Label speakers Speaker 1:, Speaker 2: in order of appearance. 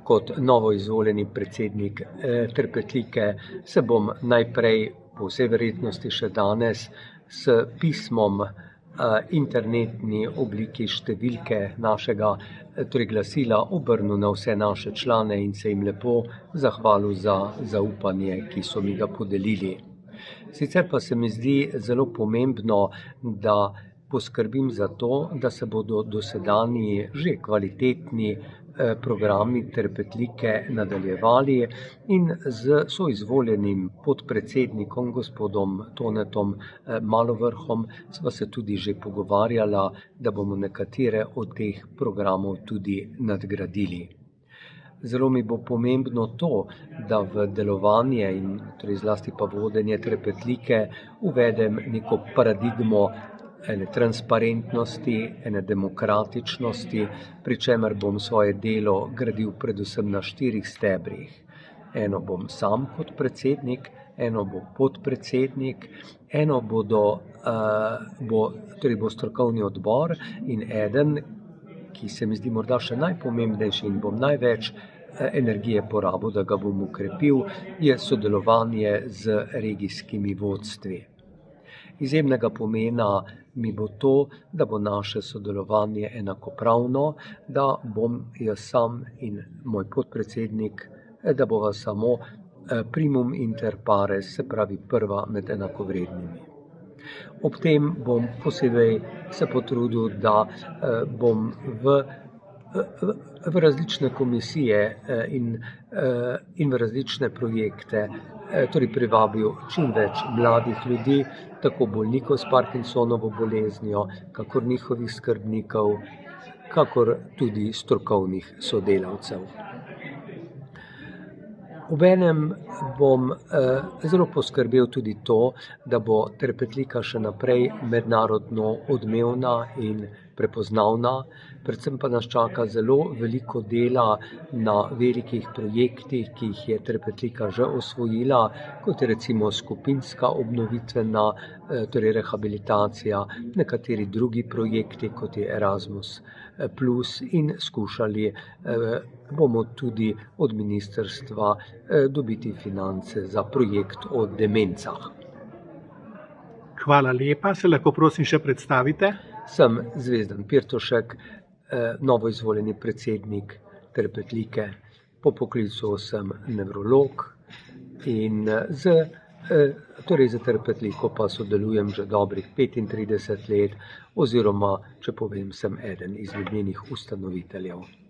Speaker 1: kot novo izvoljeni predsednik Trepetlike se bom najprej, po vsej verjetnosti še danes, s pismom internetni obliki številke našega glasila obrnil na vse naše člane in se jim lepo zahvalil za zaupanje, ki so mi ga podelili. Sicer pa se mi zdi zelo pomembno, da poskrbim za to, da se bodo dosedanji že kvalitetni programi Trepetlike nadaljevali in z soizvoljenim podpredsednikom, gospodom Tonetom Malovrhom, sva se tudi že pogovarjala, da bomo nekatere od teh programov tudi nadgradili. Zelo mi bo pomembno to, da v delovanje in zlasti pa vodenje Trepetlike uvedem neko paradigmo ene transparentnosti, ene demokratičnosti, pri čemer bom svoje delo gradil predvsem na 4 stebrih. Eno bom sam kot predsednik, eno bo podpredsednik, eno bo strokovni odbor in eden, ki se mi zdi morda še najpomembnejši in bom največ energije porabil, da ga bom okrepil, je sodelovanje z regijskimi vodstvi. Izjemnega pomena mi bo to, da bo naše sodelovanje enakopravno, da bom jaz sam in moj podpredsednik, da bova samo primum inter pares, se pravi prva med enakovrednimi. Ob tem bom posebej se potrudil, da bom v različne komisije in v različne projekte privabil čim več mladih ljudi, tako bolnikov s Parkinsonovo boleznijo, kakor njihovih skrbnikov, kakor tudi strokovnih sodelavcev. Obenem bom zelo poskrbel tudi to, da bo Trepetlika še naprej mednarodno odmevna in prepoznavna, predvsem pa nas čaka zelo veliko dela na velikih projektih, ki jih je Trepetlika že osvojila, kot je recimo skupinska obnovitvena, rehabilitacija, nekateri drugi projekti, kot je Erasmus plus, in skušali bomo tudi od ministrstva dobiti finance za projekt o demencah.
Speaker 2: Hvala lepa, se lahko prosim še predstavite?
Speaker 1: Sem Zvezdan Pirtošek, novoizvoljeni predsednik Trepetlike. Po poklicu sem nevrolog in z Trepetliko pa sodelujem že dobrih 35 let oziroma, če povem, sem eden izmed njenih ustanoviteljev.